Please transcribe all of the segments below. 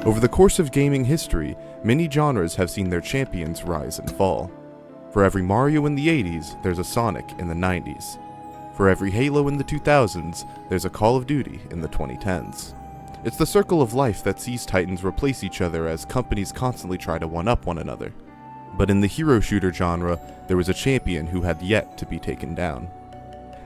Over the course of gaming history, many genres have seen their champions rise and fall. For every Mario in the 80s, there's a Sonic in the 90s. For every Halo in the 2000s, there's a Call of Duty in the 2010s. It's the circle of life that sees titans replace each other as companies constantly try to one-up one another. But in the hero shooter genre, there was a champion who had yet to be taken down.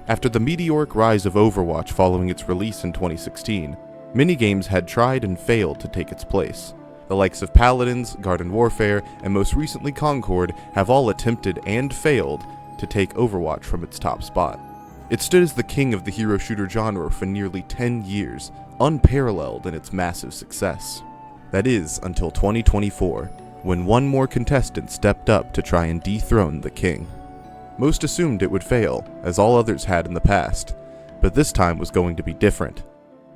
After the meteoric rise of Overwatch following its release in 2016, many games had tried and failed to take its place. The likes of Paladins, Garden Warfare, and most recently Concord have all attempted and failed to take Overwatch from its top spot. It stood as the king of the hero shooter genre for nearly 10 years, unparalleled in its massive success. That is, until 2024, when one more contestant stepped up to try and dethrone the king. Most assumed it would fail, as all others had in the past, but this time was going to be different.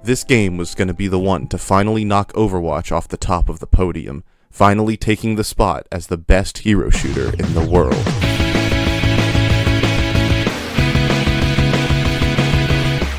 This game was going to be the one to finally knock Overwatch off the top of the podium, finally taking the spot as the best hero shooter in the world.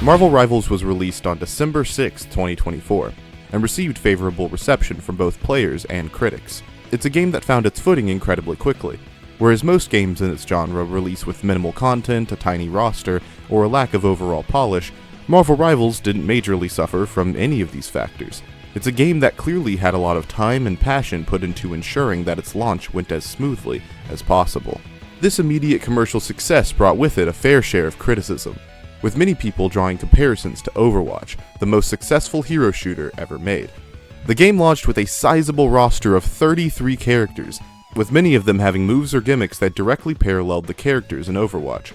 Marvel Rivals was released on December 6, 2024, and received favorable reception from both players and critics. It's a game that found its footing incredibly quickly. Whereas most games in its genre release with minimal content, a tiny roster, or a lack of overall polish, Marvel Rivals didn't majorly suffer from any of these factors. It's a game that clearly had a lot of time and passion put into ensuring that its launch went as smoothly as possible. This immediate commercial success brought with it a fair share of criticism, with many people drawing comparisons to Overwatch, the most successful hero shooter ever made. The game launched with a sizable roster of 33 characters, with many of them having moves or gimmicks that directly paralleled the characters in Overwatch.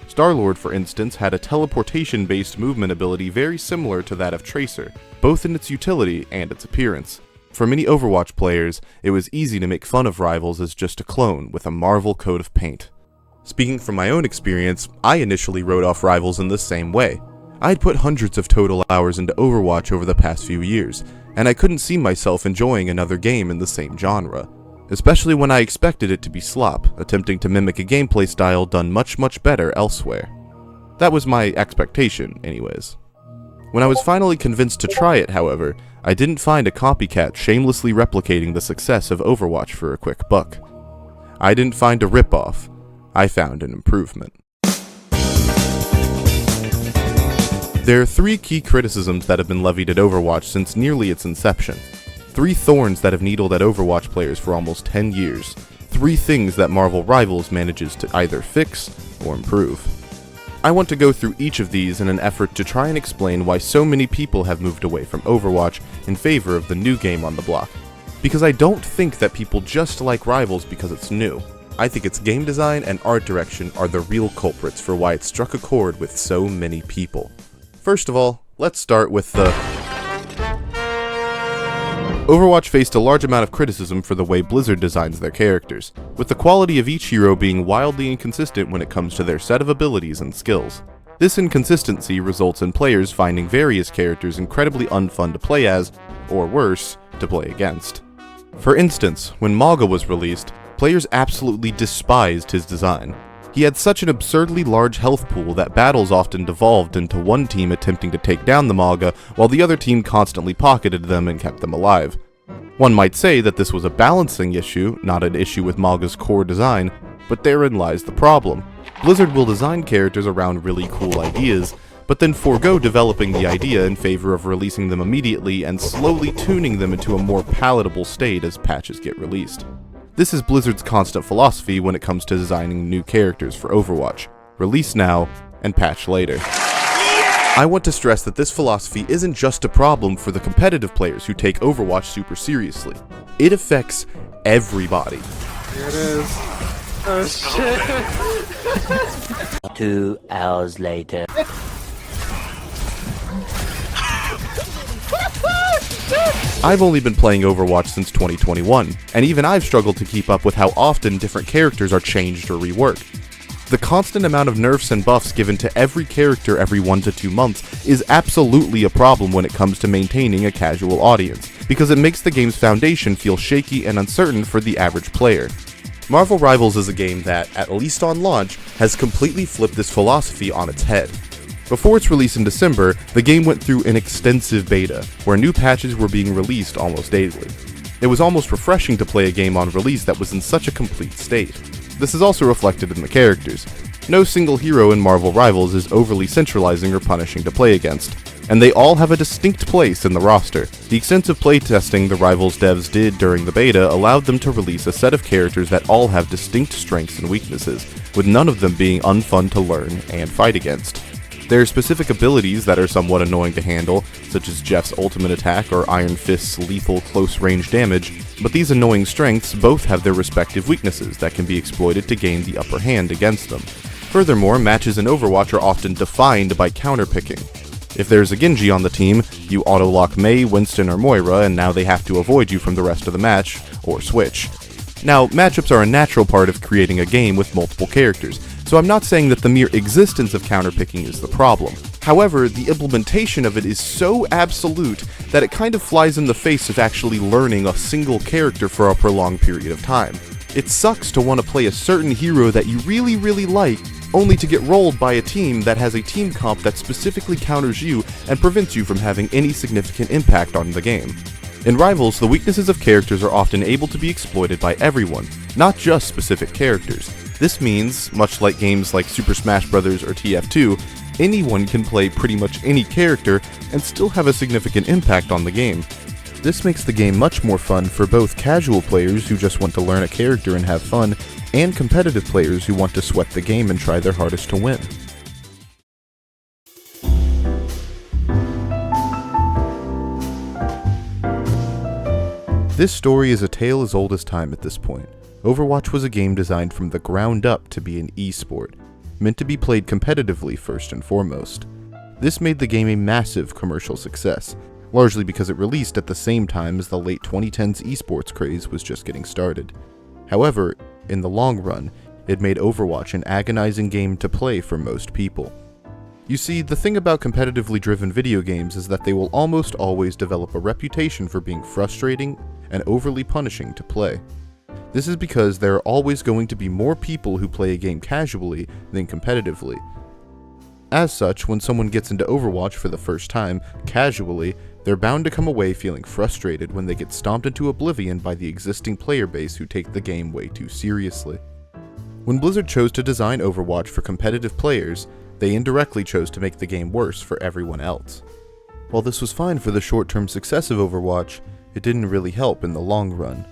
Star-Lord, for instance, had a teleportation-based movement ability very similar to that of Tracer, both in its utility and its appearance. For many Overwatch players, it was easy to make fun of Rivals as just a clone with a Marvel coat of paint. Speaking from my own experience, I initially wrote off Rivals in the same way. I had put hundreds of total hours into Overwatch over the past few years, and I couldn't see myself enjoying another game in the same genre, especially when I expected it to be slop, attempting to mimic a gameplay style done much better elsewhere. That was my expectation, anyways. When I was finally convinced to try it, however, I didn't find a copycat shamelessly replicating the success of Overwatch for a quick buck. I didn't find a ripoff, I found an improvement. There are three key criticisms that have been levied at Overwatch since nearly its inception. Three thorns that have needled at Overwatch players for almost 10 years. Three things that Marvel Rivals manages to either fix or improve. I want to go through each of these in an effort to try and explain why so many people have moved away from Overwatch in favor of the new game on the block. Because I don't think that people just like Rivals because it's new. I think its game design and art direction are the real culprits for why it struck a chord with so many people. First of all, let's start with the Overwatch faced a large amount of criticism for the way Blizzard designs their characters, with the quality of each hero being wildly inconsistent when it comes to their set of abilities and skills. This inconsistency results in players finding various characters incredibly unfun to play as, or worse, to play against. For instance, when Mauga was released, players absolutely despised his design. He had such an absurdly large health pool that battles often devolved into one team attempting to take down the Mauga, while the other team constantly pocketed them and kept them alive. One might say that this was a balancing issue, not an issue with Mauga's core design, but therein lies the problem. Blizzard will design characters around really cool ideas, but then forego developing the idea in favor of releasing them immediately and slowly tuning them into a more palatable state as patches get released. This is Blizzard's constant philosophy when it comes to designing new characters for Overwatch. Release now, and patch later. I want to stress that this philosophy isn't just a problem for the competitive players who take Overwatch super seriously. It affects everybody. Here it is. Oh shit. 2 hours later. I've only been playing Overwatch since 2021, and even I've struggled to keep up with how often different characters are changed or reworked. The constant amount of nerfs and buffs given to every character every 1 to 2 months is absolutely a problem when it comes to maintaining a casual audience, because it makes the game's foundation feel shaky and uncertain for the average player. Marvel Rivals is a game that, at least on launch, has completely flipped this philosophy on its head. Before its release in December, the game went through an extensive beta, where new patches were being released almost daily. It was almost refreshing to play a game on release that was in such a complete state. This is also reflected in the characters. No single hero in Marvel Rivals is overly centralizing or punishing to play against, and they all have a distinct place in the roster. The extensive playtesting the Rivals devs did during the beta allowed them to release a set of characters that all have distinct strengths and weaknesses, with none of them being unfun to learn and fight against. There are specific abilities that are somewhat annoying to handle, such as Jeff's ultimate attack or Iron Fist's lethal close-range damage, but these annoying strengths both have their respective weaknesses that can be exploited to gain the upper hand against them. Furthermore, matches in Overwatch are often defined by counterpicking. If there's a Genji on the team, you auto-lock Mei, Winston, or Moira, and now they have to avoid you from the rest of the match, or switch. Now, matchups are a natural part of creating a game with multiple characters, so I'm not saying that the mere existence of counterpicking is the problem. However, the implementation of it is so absolute that it kind of flies in the face of actually learning a single character for a prolonged period of time. It sucks to want to play a certain hero that you really like, only to get rolled by a team that has a team comp that specifically counters you and prevents you from having any significant impact on the game. In Rivals, the weaknesses of characters are often able to be exploited by everyone, not just specific characters. This means, much like games like Super Smash Bros. Or TF2, anyone can play pretty much any character and still have a significant impact on the game. This makes the game much more fun for both casual players who just want to learn a character and have fun, and competitive players who want to sweat the game and try their hardest to win. This story is a tale as old as time at this point. Overwatch was a game designed from the ground up to be an e-sport, meant to be played competitively first and foremost. This made the game a massive commercial success, largely because it released at the same time as the late 2010s esports craze was just getting started. However, in the long run, it made Overwatch an agonizing game to play for most people. You see, the thing about competitively driven video games is that they will almost always develop a reputation for being frustrating and overly punishing to play. This is because there are always going to be more people who play a game casually than competitively. As such, when someone gets into Overwatch for the first time, casually, they're bound to come away feeling frustrated when they get stomped into oblivion by the existing player base who take the game way too seriously. When Blizzard chose to design Overwatch for competitive players, they indirectly chose to make the game worse for everyone else. While this was fine for the short-term success of Overwatch, it didn't really help in the long run.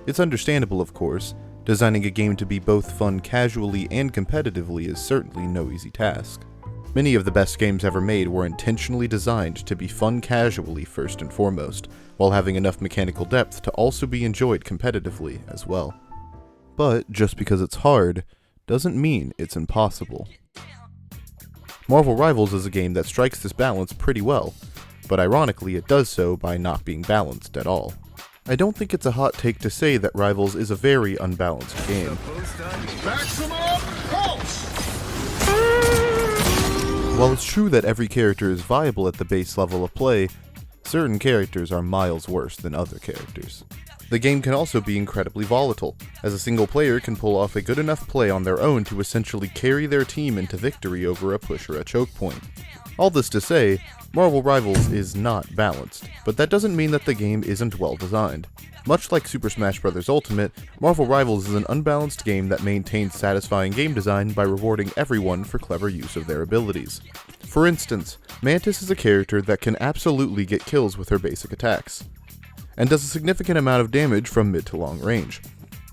It's understandable, of course. Designing a game to be both fun casually and competitively is certainly no easy task. Many of the best games ever made were intentionally designed to be fun casually first and foremost, while having enough mechanical depth to also be enjoyed competitively as well. But just because it's hard, doesn't mean it's impossible. Marvel Rivals is a game that strikes this balance pretty well, but ironically it does so by not being balanced at all. I don't think it's a hot take to say that Rivals is a very unbalanced game. While it's true that every character is viable at the base level of play, certain characters are miles worse than other characters. The game can also be incredibly volatile, as a single player can pull off a good enough play on their own to essentially carry their team into victory over a push or a choke point. All this to say, Marvel Rivals is not balanced, but that doesn't mean that the game isn't well designed. Much like Super Smash Bros. Ultimate, Marvel Rivals is an unbalanced game that maintains satisfying game design by rewarding everyone for clever use of their abilities. For instance, Mantis is a character that can absolutely get kills with her basic attacks, and does a significant amount of damage from mid to long range.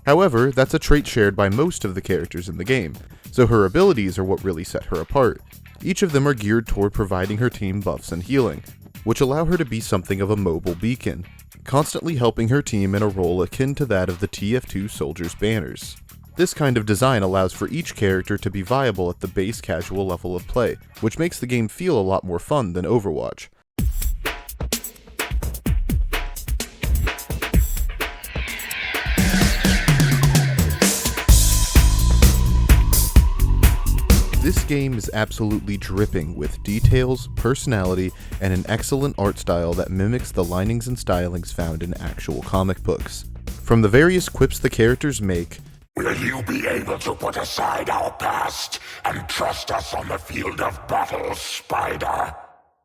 However, that's a trait shared by most of the characters in the game, so her abilities are what really set her apart. Each of them are geared toward providing her team buffs and healing, which allow her to be something of a mobile beacon, constantly helping her team in a role akin to that of the TF2 soldiers' banners. This kind of design allows for each character to be viable at the base casual level of play, which makes the game feel a lot more fun than Overwatch. This game is absolutely dripping with details, personality, and an excellent art style that mimics the linings and stylings found in actual comic books. From the various quips the characters make, Will you be able to put aside our past and trust us on the field of battle, Spider?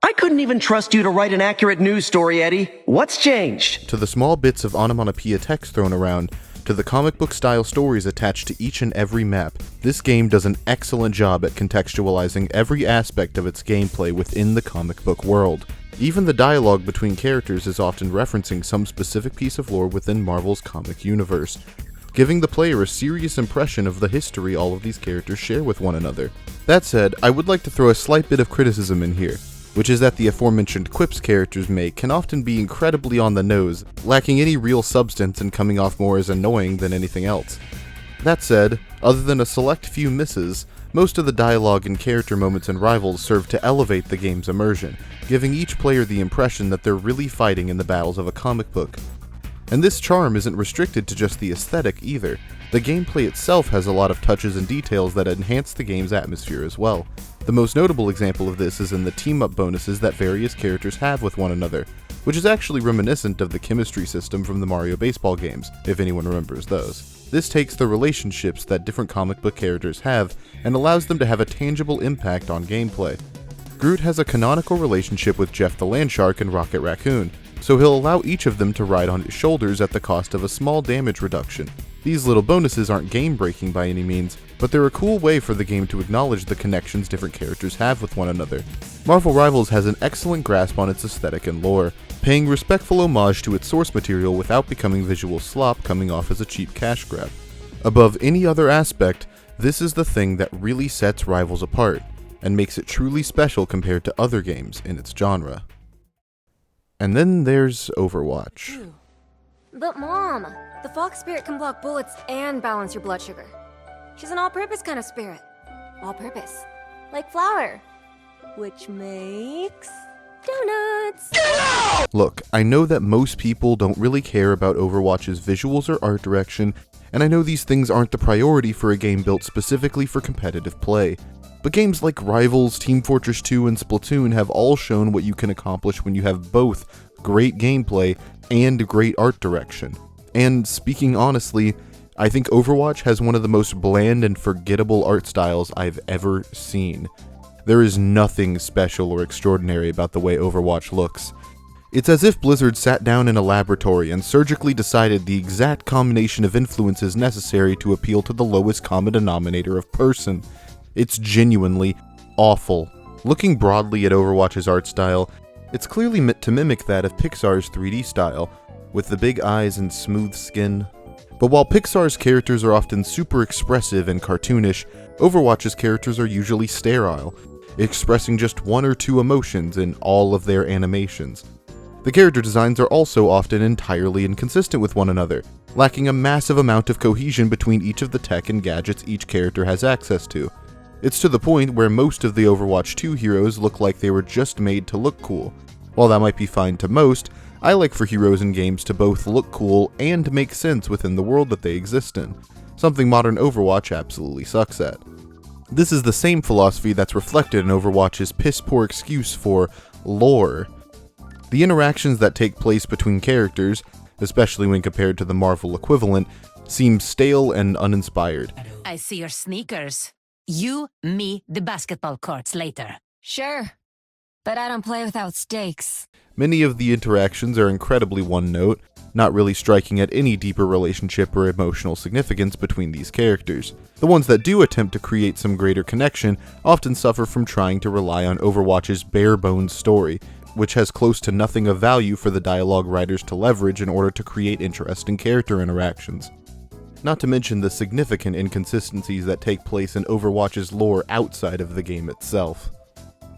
I couldn't even trust you to write an accurate news story, Eddie. What's changed? To the small bits of onomatopoeia text thrown around, to the comic book style stories attached to each and every map, this game does an excellent job at contextualizing every aspect of its gameplay within the comic book world. Even the dialogue between characters is often referencing some specific piece of lore within Marvel's comic universe, giving the player a serious impression of the history all of these characters share with one another. That said, I would like to throw a slight bit of criticism in here, which is that the aforementioned quips characters make can often be incredibly on the nose, lacking any real substance and coming off more as annoying than anything else. That said, other than a select few misses, most of the dialogue and character moments in Rivals serve to elevate the game's immersion, giving each player the impression that they're really fighting in the battles of a comic book. And this charm isn't restricted to just the aesthetic either. The gameplay itself has a lot of touches and details that enhance the game's atmosphere as well. The most notable example of this is in the team-up bonuses that various characters have with one another, which is actually reminiscent of the chemistry system from the Mario baseball games, if anyone remembers those. This takes the relationships that different comic book characters have and allows them to have a tangible impact on gameplay. Groot has a canonical relationship with Jeff the Landshark and Rocket Raccoon, so he'll allow each of them to ride on his shoulders at the cost of a small damage reduction. These little bonuses aren't game-breaking by any means, but they're a cool way for the game to acknowledge the connections different characters have with one another. Marvel Rivals has an excellent grasp on its aesthetic and lore, paying respectful homage to its source material without becoming visual slop coming off as a cheap cash grab. Above any other aspect, this is the thing that really sets Rivals apart, and makes it truly special compared to other games in its genre. And then there's Overwatch. But Mom, the fox spirit can block bullets and balance your blood sugar. She's an all-purpose kind of spirit. All-purpose. Like flour. Which makes... donuts! Look, I know that most people don't really care about Overwatch's visuals or art direction, and I know these things aren't the priority for a game built specifically for competitive play. But games like Rivals, Team Fortress 2, and Splatoon have all shown what you can accomplish when you have both great gameplay and great art direction. And speaking honestly, I think Overwatch has one of the most bland and forgettable art styles I've ever seen. There is nothing special or extraordinary about the way Overwatch looks. It's as if Blizzard sat down in a laboratory and surgically decided the exact combination of influences necessary to appeal to the lowest common denominator of person. It's genuinely awful. Looking broadly at Overwatch's art style, it's clearly meant to mimic that of Pixar's 3D style, with the big eyes and smooth skin. But while Pixar's characters are often super expressive and cartoonish, Overwatch's characters are usually sterile, expressing just one or two emotions in all of their animations. The character designs are also often entirely inconsistent with one another, lacking a massive amount of cohesion between each of the tech and gadgets each character has access to. It's to the point where most of the Overwatch 2 heroes look like they were just made to look cool. While that might be fine to most, I like for heroes in games to both look cool and make sense within the world that they exist in, something modern Overwatch absolutely sucks at. This is the same philosophy that's reflected in Overwatch's piss-poor excuse for lore. The interactions that take place between characters, especially when compared to the Marvel equivalent, seem stale and uninspired. I see your sneakers. You, me, the basketball courts later. Sure. But I don't play without stakes. Many of the interactions are incredibly one-note, not really striking at any deeper relationship or emotional significance between these characters. The ones that do attempt to create some greater connection often suffer from trying to rely on Overwatch's bare-bones story, which has close to nothing of value for the dialogue writers to leverage in order to create interesting character interactions. Not to mention the significant inconsistencies that take place in Overwatch's lore outside of the game itself.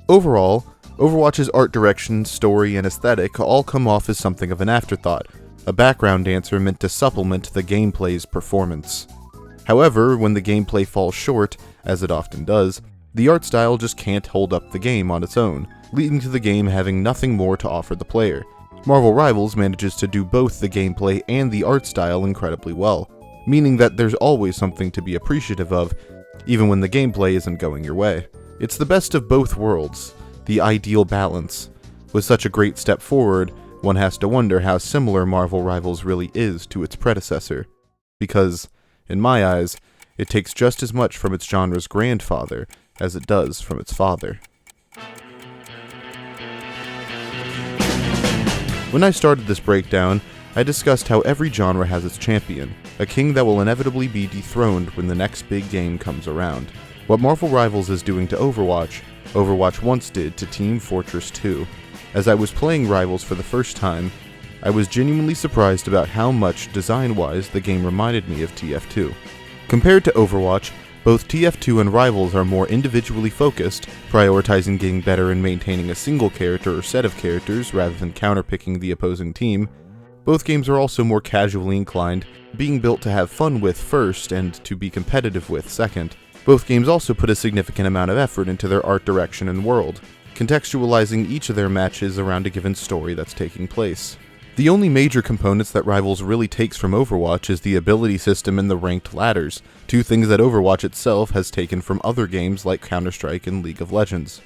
Overall, Overwatch's art direction, story, and aesthetic all come off as something of an afterthought, a background dancer meant to supplement the gameplay's performance. However, when the gameplay falls short, as it often does, the art style just can't hold up the game on its own, leading to the game having nothing more to offer the player. Marvel Rivals manages to do both the gameplay and the art style incredibly well, meaning that there's always something to be appreciative of, even when the gameplay isn't going your way. It's the best of both worlds, the ideal balance. With such a great step forward, one has to wonder how similar Marvel Rivals really is to its predecessor. Because, In my eyes, it takes just as much from its genre's grandfather as it does from its father. When I started this breakdown, I discussed how every genre has its champion, a king that will inevitably be dethroned when the next big game comes around. What Marvel Rivals is doing to Overwatch, Overwatch once did to Team Fortress 2. As I was playing Rivals for the first time, I was genuinely surprised about how much, design-wise, the game reminded me of TF2. Compared to Overwatch, both TF2 and Rivals are more individually focused, prioritizing getting better and maintaining a single character or set of characters rather than counterpicking the opposing team. Both games are also more casually inclined, being built to have fun with first and to be competitive with second. Both games also put a significant amount of effort into their art direction and world, contextualizing each of their matches around a given story that's taking place. The only major components that Rivals really takes from Overwatch is the ability system and the ranked ladders, two things that Overwatch itself has taken from other games like Counter-Strike and League of Legends.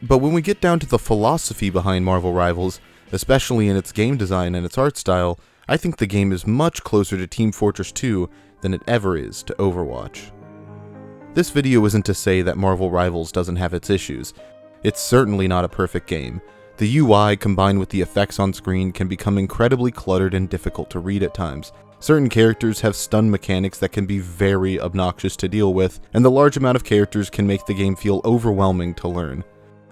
But when we get down to the philosophy behind Marvel Rivals, especially in its game design and its art style, I think the game is much closer to Team Fortress 2 than it ever is to Overwatch. This video isn't to say that Marvel Rivals doesn't have its issues. It's certainly not a perfect game. The UI combined with the effects on screen can become incredibly cluttered and difficult to read at times. Certain characters have stun mechanics that can be very obnoxious to deal with, and the large amount of characters can make the game feel overwhelming to learn.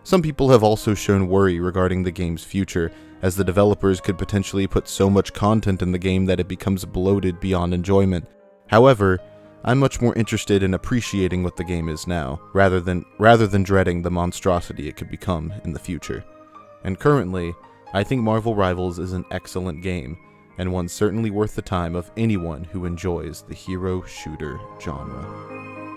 Some people have also shown worry regarding the game's future, as the developers could potentially put so much content in the game that it becomes bloated beyond enjoyment. However, I'm much more interested in appreciating what the game is now, rather than dreading the monstrosity it could become in the future. And currently, I think Marvel Rivals is an excellent game, and one certainly worth the time of anyone who enjoys the hero shooter genre.